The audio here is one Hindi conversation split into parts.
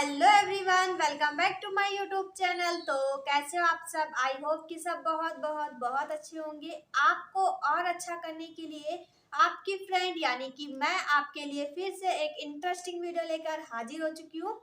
Hello everyone, welcome back to my YouTube channel. तो कैसे हो आप सब? आई होप कि सब बहुत बहुत बहुत अच्छे होंगे। आपको और अच्छा करने के लिए आपकी फ्रेंड यानी कि मैं आपके लिए फिर से एक इंटरेस्टिंग वीडियो लेकर हाजिर हो चुकी हूँ।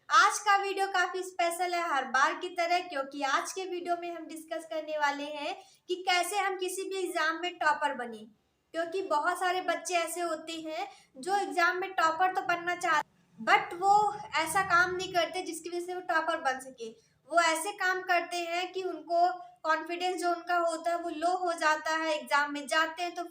आज का वीडियो काफी स्पेशल है हर बार की तरह, क्योंकि आज के वीडियो में हम डिस्कस करने वाले हैं कि कैसे हम किसी भी एग्जाम में टॉपर बने। क्योंकि बहुत सारे बच्चे ऐसे होते हैं जो एग्जाम में टॉपर तो बनना चाहते बट वो ऐसा काम नहीं करते जिसकी वजह से वो टॉपर बन सके। वो ऐसे काम करते हैं कि उनको कॉन्फिडेंस जो उनका होता है वो लो हो जाता है। एग्जाम में जाते हैं तो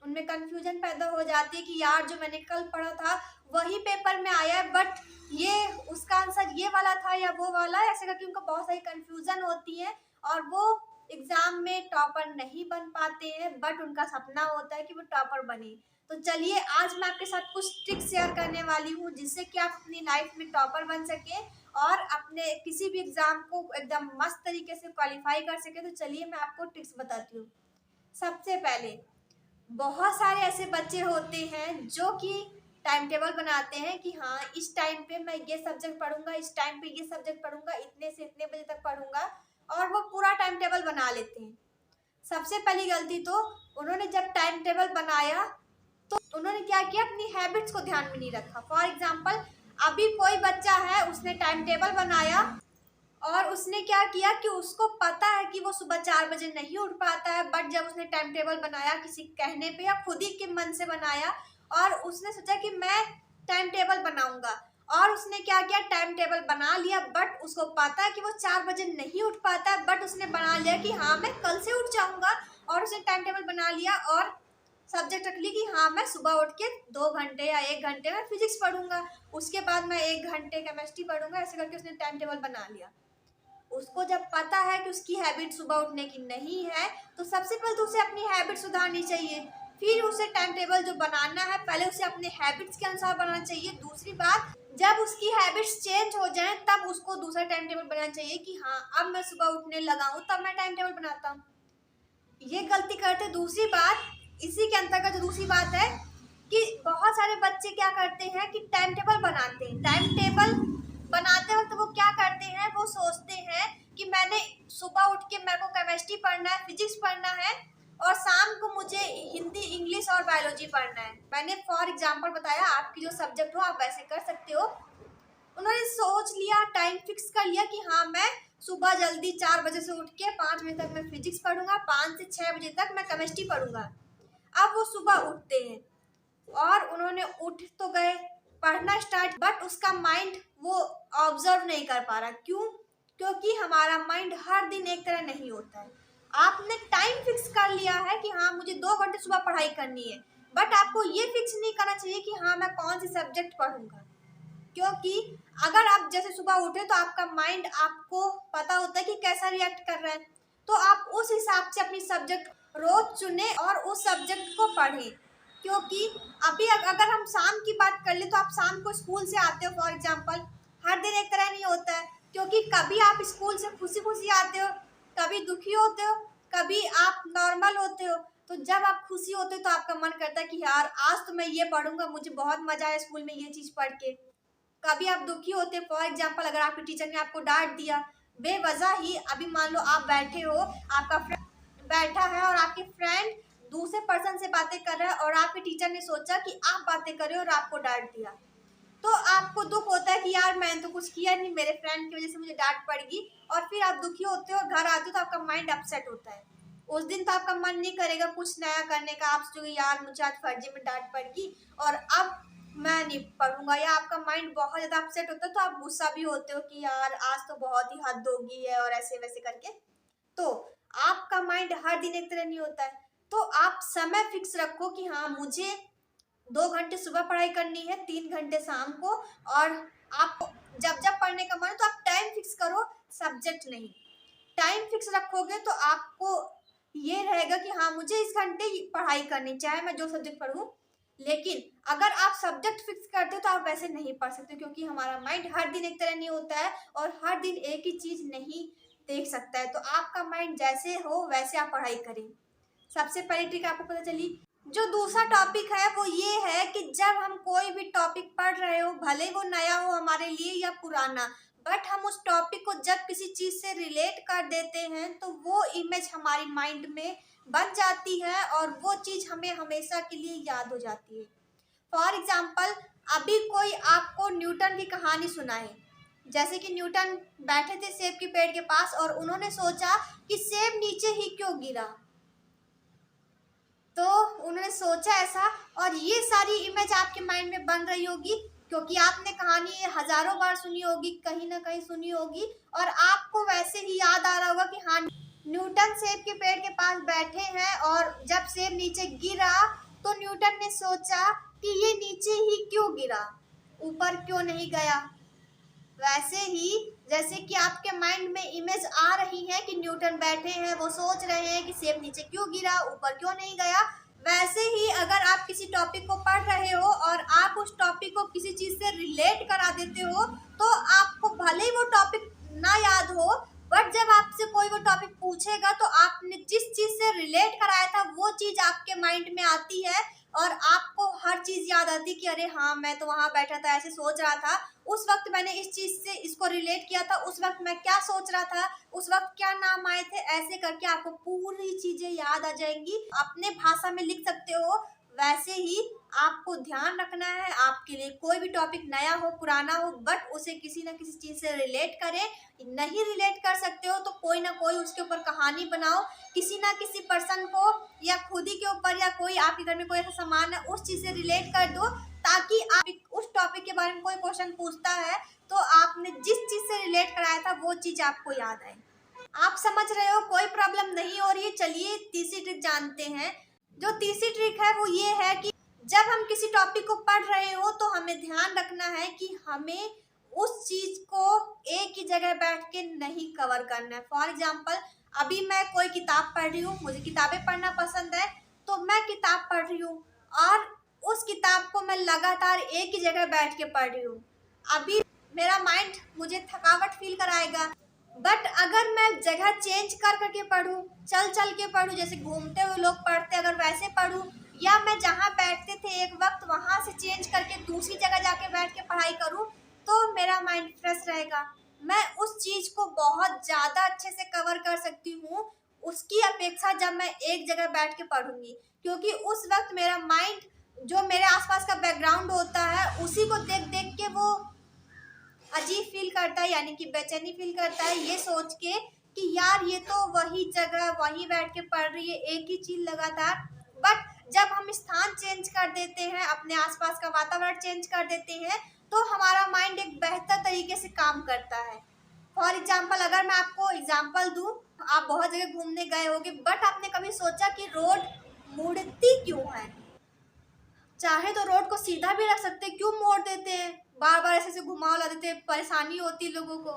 उनमें कंफ्यूजन पैदा हो जाती है कि यार जो मैंने कल पढ़ा था वही पेपर में आया है, बट ये उसका आंसर ये वाला था या वो वाला, ऐसे करके उनको बहुत सारी कंफ्यूजन होती है और वो एग्जाम में टॉपर नहीं बन पाते हैं। बट उनका सपना होता है कि वो टॉपर बने। तो चलिए आज मैं आपके साथ कुछ ट्रिक्स शेयर करने वाली हूँ जिससे कि आप अपनी लाइफ में टॉपर बन सके और अपने किसी भी एग्जाम को एकदम मस्त तरीके से क्वालिफाई कर सके। तो चलिए मैं आपको ट्रिक्स बताती हूँ। सबसे पहले, बहुत सारे ऐसे बच्चे होते हैं जो कि टाइम टेबल बनाते हैं कि हाँ इस टाइम पे मैं ये सब्जेक्ट पढ़ूंगा, इस टाइम पे ये सब्जेक्ट पढ़ूंगा, इतने से इतने बजे तक पढ़ूंगा, और वो पूरा टाइम टेबल बना लेते हैं। सबसे पहली गलती तो उन्होंने जब टाइम टेबल बनाया तो उन्होंने क्या किया, अपनी हैबिट्स को ध्यान में नहीं रखा। फॉर एग्जाम्पल, अभी कोई बच्चा है, उसने टाइम टेबल बनाया और उसने क्या किया कि उसको पता है कि वो सुबह 4 बजे नहीं उठ पाता है, बट जब उसने टाइम टेबल बनाया किसी कहने पे या खुद ही के मन से बनाया और उसने सोचा कि मैं टाइम टेबल बनाऊंगा, और उसने क्या किया, टाइम टेबल बना लिया, बट उसको पता है कि वो 4 बजे नहीं उठ पाता है, बट उसने बना लिया कि हाँ मैं कल से उठ जाऊंगा, और उसने टाइम टेबल बना लिया और सब्जेक्ट रख ली कि हाँ मैं सुबह उठ के 2 घंटे या 1 घंटे में फिजिक्स पढ़ूंगा, उसके बाद मैं 1 घंटे केमिस्ट्री पढ़ूंगा। ऐसे करके उसने टाइम टेबल बना लिया। उसको जब पता है कि उसकी हैबिट सुबह उठने की नहीं है, तो सबसे पहले तो उसे अपनी हैबिट सुधारनी चाहिए। फिर उसे टाइम टेबल जो बनाना है पहले उसे अपने हैबिट्स के अनुसार बनाना चाहिए। दूसरी बात, जब उसकी हैबिट्स चेंज हो जाएं तब उसको दूसरा टाइम टेबल बनाना चाहिए कि हाँ अब मैं सुबह उठने लगा हूँ, तब मैं टाइम टेबल बनाता हूँ। ये गलती करते। दूसरी बात, इसी के अंतर्गत दूसरी बात है कि बहुत सारे बच्चे क्या करते हैं कि टाइम टेबल बनाते हैं। टाइम टेबल बनाते वक्त वो क्या करते हैं, वो सोचते हैं कि मैंने सुबह उठ के मेरे को केमिस्ट्री पढ़ना है, फिजिक्स पढ़ना है, और शाम को मुझे हिंदी, इंग्लिश और बायोलॉजी पढ़ना है। मैंने फॉर एग्जाम्पल बताया, आपकी जो सब्जेक्ट हो आप वैसे कर सकते हो। उन्होंने सोच लिया, टाइम फिक्स कर लिया कि हाँ मैं सुबह जल्दी 4 बजे से उठ के 5 बजे तक मैं फिजिक्स पढ़ूंगा, 5 से 6 बजे तक मैं केमिस्ट्री पढ़ूंगा। अब वो सुबह उठते हैं और उन्होंने उठ तो गए, पढ़ना स्टार्ट, बट उसका माइंड वो ऑब्जर्व नहीं कर पा रहा। क्यों? क्योंकि हमारा माइंड हर दिन एक तरह नहीं होता है। आपने टाइम फिक्स कर लिया है कि हाँ मुझे 2 घंटे सुबह पढ़ाई करनी है, बट आपको ये फिक्स नहीं करना चाहिए कि हाँ मैं कौन सी सब्जेक्ट पढ़ूंगा। क्योंकि अगर आप जैसे सुबह उठे तो आपका माइंड, आपको पता होता है कि कैसा रिएक्ट कर रहा है, तो आप उस हिसाब से अपनी सब्जेक्ट रोज चुने और उस सब्जेक्ट को पढ़ें। क्योंकि अभी अगर हम शाम की बात कर ले तो आप शाम को स्कूल से आते हो, फॉर एग्जाम्पल, हर दिन एक तरह नहीं होता है। क्योंकि कभी आप स्कूल से खुशी खुशी आते हो, कभी दुखी होते हो, कभी आप नॉर्मल होते हो। तो जब आप खुशी होते हो तो आपका मन करता है कि यार आज तो मैं ये पढ़ूंगा, मुझे बहुत मजा आया स्कूल में ये चीज पढ़ के। कभी आप दुखी होते, फॉर एग्जाम्पल अगर आपके टीचर ने आपको डांट दिया बेवजह ही, अभी मान लो आप बैठे हो, आपका फ्रेंड बैठा है और आपके फ्रेंड दूसरे पर्सन से बातें कर रहा है और आपके टीचर ने सोचा कि आप बातें कर रहे हो और आपको डांट दिया, तो आपको दुख होता है कि यार मैंने तो कुछ किया नहीं, मेरे फ्रेंड की वजह से मुझे डांट पड़गी। और फिर आप दुखी होते हो, घर आते हो तो आपका माइंड अपसेट होता है। उस दिन तो आपका मन नहीं करेगा कुछ नया करने का, आप सोचोगे यार मुझे आज फर्जी में डांट पड़गी और अब मैं नहीं पढ़ूंगा, या आपका माइंड बहुत ज्यादा अपसेट होता है तो आप गुस्सा भी होते हो कि यार आज तो बहुत ही हद हो गई है और ऐसे वैसे करके। तो आपका माइंड हर दिन एक तरह नहीं होता है। तो आप समय फिक्स रखो कि हाँ मुझे 2 घंटे सुबह पढ़ाई करनी है, 3 घंटे शाम को, और आपको जब जब पढ़ने का मन है तो आप टाइम फिक्स करो, सब्जेक्ट नहीं। टाइम फिक्स रखोगे तो आपको ये रहेगा कि हाँ मुझे इस घंटे पढ़ाई करनी, चाहे मैं जो सब्जेक्ट पढ़ूं। लेकिन अगर आप सब्जेक्ट फिक्स करते हो तो आप वैसे नहीं पढ़ सकते, क्योंकि हमारा माइंड हर दिन एक तरह नहीं होता है और हर दिन एक ही चीज नहीं देख सकता है। तो आपका माइंड जैसे हो वैसे आप पढ़ाई करें। सबसे पहली ट्रिक आपको पता चली। जो दूसरा टॉपिक है वो ये है कि जब हम कोई भी टॉपिक पढ़ रहे हो, भले वो नया हो हमारे लिए या पुराना, बट हम उस टॉपिक को जब किसी चीज से रिलेट कर देते हैं तो वो इमेज हमारी माइंड में बन जाती है और वो चीज हमें हमेशा के लिए याद हो जाती है। फॉर एग्जाम्पल, अभी कोई आपको न्यूटन की कहानी सुनाए, जैसे कि न्यूटन बैठे थे सेब के पेड़ के पास और उन्होंने सोचा कि सेब नीचे ही क्यों गिरा। तो उन्होंने सोचा ऐसा, और ये सारी इमेज आपके माइंड में बन रही होगी क्योंकि आपने कहानी ये हजारों बार सुनी होगी, कहीं ना कहीं सुनी होगी, और आपको वैसे ही याद आ रहा होगा कि हाँ, न्यूटन सेब के पेड़ के पास बैठे हैं और जब सेब नीचे गिरा तो न्यूटन ने सोचा कि ये नीचे ही क्यों गिरा, ऊपर क्यों नहीं गया। वैसे ही जैसे कि आपके माइंड में इमेज आ रही है कि न्यूटन बैठे हैं, वो सोच रहे हैं कि सेब नीचे क्यों गिरा, ऊपर क्यों नहीं गया, वैसे ही अगर आप किसी टॉपिक को पढ़ रहे हो और आप उस टॉपिक को किसी चीज से रिलेट करा देते हो तो आपको भले ही वो टॉपिक ना याद हो, बट जब आपसे कोई वो टॉपिक पूछेगा तो आपने जिस चीज से रिलेट कराया था वो चीज आपके माइंड में आती है और आपको हर चीज याद आती कि अरे हाँ, मैं तो वहां बैठा था, ऐसे सोच रहा था, उस वक्त मैंने इस चीज से इसको रिलेट किया था, उस वक्त मैं क्या सोच रहा था, उस वक्त क्या नाम आए थे, ऐसे करके आपको पूरी चीजें याद आ जाएंगी। अपने भाषा में लिख सकते हो। वैसे ही आपको ध्यान रखना है, आपके लिए कोई भी टॉपिक नया हो पुराना हो, बट उसे किसी ना किसी चीज से रिलेट करें। नहीं रिलेट कर सकते हो तो कोई ना कोई उसके ऊपर कहानी बनाओ, किसी ना किसी पर्सन को या खुद ही के ऊपर, या कोई आपके घर में कोई ऐसा सामान है उस चीज से रिलेट कर दो, ताकि आप उस टॉपिक के बारे में कोई क्वेश्चन पूछता है तो आपने जिस चीज से रिलेट कराया था वो चीज आपको याद आए। आप समझ रहे हो, कोई प्रॉब्लम नहीं हो रही है। चलिए तीसरी ट्रिक जानते हैं। जो तीसरी ट्रिक है वो ये है कि जब हम किसी टॉपिक को पढ़ रहे हो तो हमें ध्यान रखना है कि हमें उस चीज को एक ही जगह बैठ के नहीं कवर करना है। फॉर एग्जाम्पल, अभी मैं कोई किताब पढ़ रही हूँ, मुझे किताबें पढ़ना पसंद है, तो मैं किताब पढ़ रही हूँ और उस किताब को मैं लगातार एक ही जगह बैठ के पढ़ रही हूँ। अभी मेरा माइंड मुझे थकावट फील कराएगा, बट अगर मैं जगह चेंज कर करके पढूं, चल चल के पढूं, जैसे घूमते हुए लोग पढ़ते अगर वैसे पढूं, या मैं जहाँ बैठते थे एक वक्त वहां से चेंज करके दूसरी जगह जाके बैठ के पढ़ाई करूं, तो मेरा माइंड फ्रेश रहेगा। मैं उस चीज को बहुत ज्यादा अच्छे से कवर कर सकती हूँ उसकी अपेक्षा जब मैं एक जगह बैठ के पढ़ूंगी, क्योंकि उस वक्त मेरा माइंड जो मेरे आसपास का बैकग्राउंड होता है उसी को देख देख के वो अजीब फील करता है, यानी कि बेचैनी फील करता है, ये सोच के कि यार ये तो वही जगह वही बैठ के पढ़ रही है एक ही चीज लगातार। बट जब हम स्थान चेंज कर देते हैं, अपने आसपास का वातावरण चेंज कर देते हैं, तो हमारा माइंड एक बेहतर तरीके से काम करता है। फॉर एग्जाम्पल, अगर मैं आपको एग्जाम्पल दूं, आप बहुत जगह घूमने गए होंगे, बट आपने कभी सोचा कि रोड मुड़ती क्यों है? चाहे तो रोड को सीधा भी रख सकते, क्यों मोड़ देते हैं, बार बार ऐसे घुमाव ला देते हैं, परेशानी होती है लोगों को।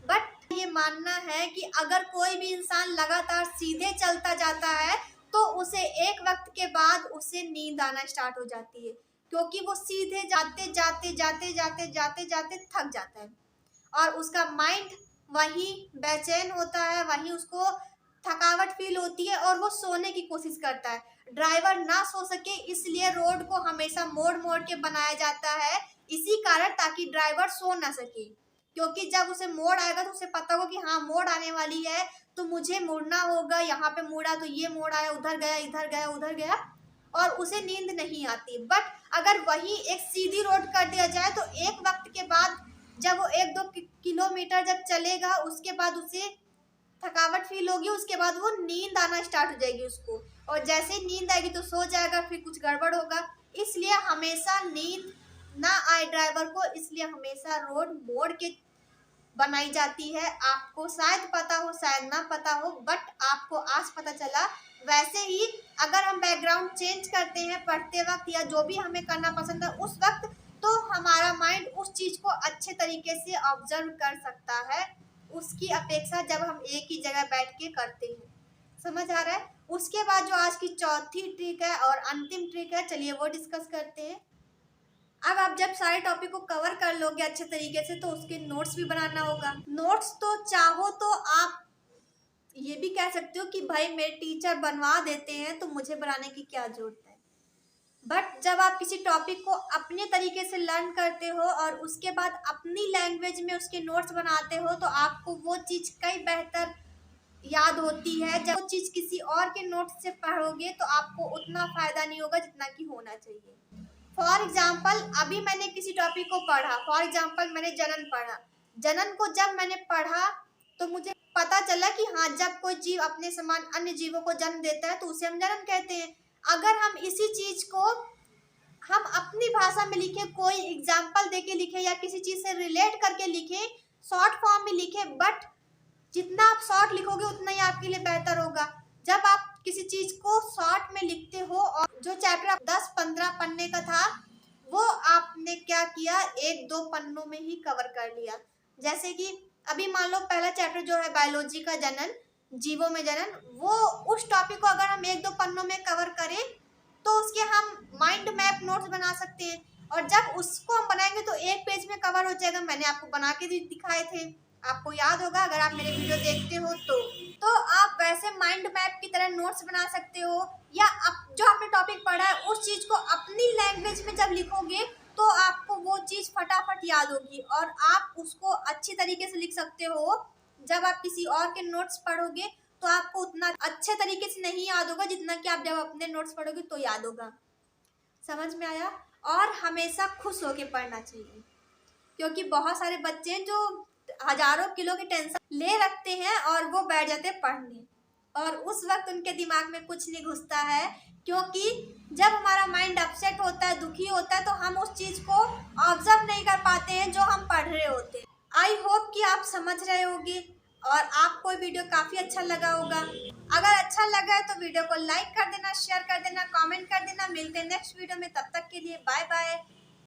बट ये मानना है कि अगर कोई भी इंसान लगातार सीधे चलता जाता है तो उसे एक वक्त के बाद उसे नींद आना स्टार्ट हो जाती है, क्योंकि वो सीधे जाते जाते जाते जाते जाते जाते थक जाता है और उसका माइंड वही बेचैन होता है, वही उसको थकावट फील होती है और वो सोने की कोशिश करता है। ड्राइवर ना सो सके इसलिए रोड को हमेशा मोड़ मोड़ के बनाया जाता है, इसी कारण, ताकि ड्राइवर सो ना सके, क्योंकि जब उसे मोड़ आएगा तो उसे पता होगा कि हाँ मोड़ आने वाली है तो मुझे मुड़ना होगा, यहाँ पे मुड़ा तो ये मोड़ आया, उधर गया इधर गया उधर गया, और उसे नींद नहीं आती। बट अगर वही एक सीधी रोड कर दिया जाए तो एक वक्त के बाद जब वो 1-2 किलोमीटर जब चलेगा उसके बाद उसे थकावट फील होगी, उसके बाद वो नींद आना स्टार्ट हो जाएगी उसको, और जैसे ही नींद आएगी तो सो जाएगा, फिर कुछ गड़बड़ होगा। इसलिए हमेशा नींद ना आए ड्राइवर को, इसलिए हमेशा रोड मोड़ के बनाई जाती है। आपको शायद पता हो शायद ना पता हो, बट आपको आज पता चला। वैसे ही अगर हम बैकग्राउंड चेंज करते हैं पढ़ते वक्त या जो भी हमें करना पसंद है उस वक्त, तो हमारा माइंड उस चीज को अच्छे तरीके से ऑब्जर्व कर सकता है, उसकी अपेक्षा जब हम एक ही जगह बैठ के करते हैं। समझ आ रहा है? उसके बाद जो आज की चौथी ट्रिक है और अंतिम ट्रिक है, चलिए वो डिस्कस करते हैं। अब आप जब सारे टॉपिक को कवर कर लोगे अच्छे तरीके से तो उसके नोट्स भी बनाना होगा। नोट्स तो चाहो तो आप ये भी कह सकते हो कि भाई मेरे टीचर बनवा देते हैं तो मुझे बनाने की क्या जरूरत है। बट जब आप किसी टॉपिक को अपने तरीके से लर्न करते हो और उसके बाद अपनी लैंग्वेज में उसके नोट्स बनाते हो तो आपको वो चीज़ कई बेहतर याद होती है। जब वो चीज़ किसी और के नोट्स से पढ़ोगे तो आपको उतना फ़ायदा नहीं होगा जितना कि होना चाहिए। फॉर एग्जाम्पल अभी मैंने किसी टॉपिक को पढ़ा, फॉर एग्जाम्पल मैंने जनन पढ़ा। जनन को जब मैंने पढ़ा तो मुझे पता चला कि हाँ, जब कोई जीव अपने समान अन्य जीवों को जन्म देता है तो उसे हम जनन कहते हैं। अगर हम इसी चीज को हम अपनी भाषा में लिखे, कोई एग्जाम्पल देके लिखे या किसी चीज से रिलेट करके लिखे, शॉर्ट फॉर्म में लिखे, बट जितना आप शॉर्ट लिखोगे उतना ही आपके लिए बेहतर होगा। जब आप किसी चीज को शॉर्ट में लिखते हो और जो चैप्टर 10-15 पन्ने का था वो आपने क्या किया, 1-2 पन्नों में ही कवर कर लिया। जैसे कि अभी मान लो पहला चैप्टर जो है बायोलॉजी का जनन, जीवों में जनन, वो उस टॉपिक को अगर हम 1-2 पन्नों में कवर करें तो उसके हम माइंड मैप नोट्स बना सकते हैं। और जब उसको हम बनाएंगे तो एक पेज में कवर हो जाएगा। मैंने आपको बना के दिखाए थे, आपको याद होगा अगर आप मेरे वीडियो देखते हो तो आप वैसे माइंड मैप की तरह नोट्स बना सकते हो। या जो आपने टॉपिक पढ़ा है उस चीज को अपनी लैंग्वेज में जब लिखोगे तो आपको वो चीज फटाफट याद होगी और आप उसको अच्छी तरीके से लिख सकते हो। जब आप किसी और के नोट्स पढ़ोगे तो आपको उतना अच्छे तरीके से नहीं याद होगा जितना कि आप जब अपने नोट्स पढ़ोगे तो याद होगा। समझ में आया? और हमेशा खुश होके पढ़ना चाहिए, क्योंकि बहुत सारे बच्चे हैं जो हजारों किलो की टेंशन ले रखते हैं और वो बैठ जाते हैं पढ़ने, और उस वक्त उनके दिमाग में कुछ नहीं घुसता है। क्योंकि जब हमारा माइंड अपसेट होता है, दुखी होता है, तो हम उस चीज़ को ऑब्जर्व नहीं कर पाते हैं जो हम पढ़ रहे होते हैं। आई होप कि आप समझ रहे होगे और आपको वीडियो काफ़ी अच्छा लगा होगा। अगर अच्छा लगा है तो वीडियो को लाइक कर देना, शेयर कर देना, कमेंट कर देना। मिलते हैं नेक्स्ट वीडियो में, तब तक के लिए बाय बाय।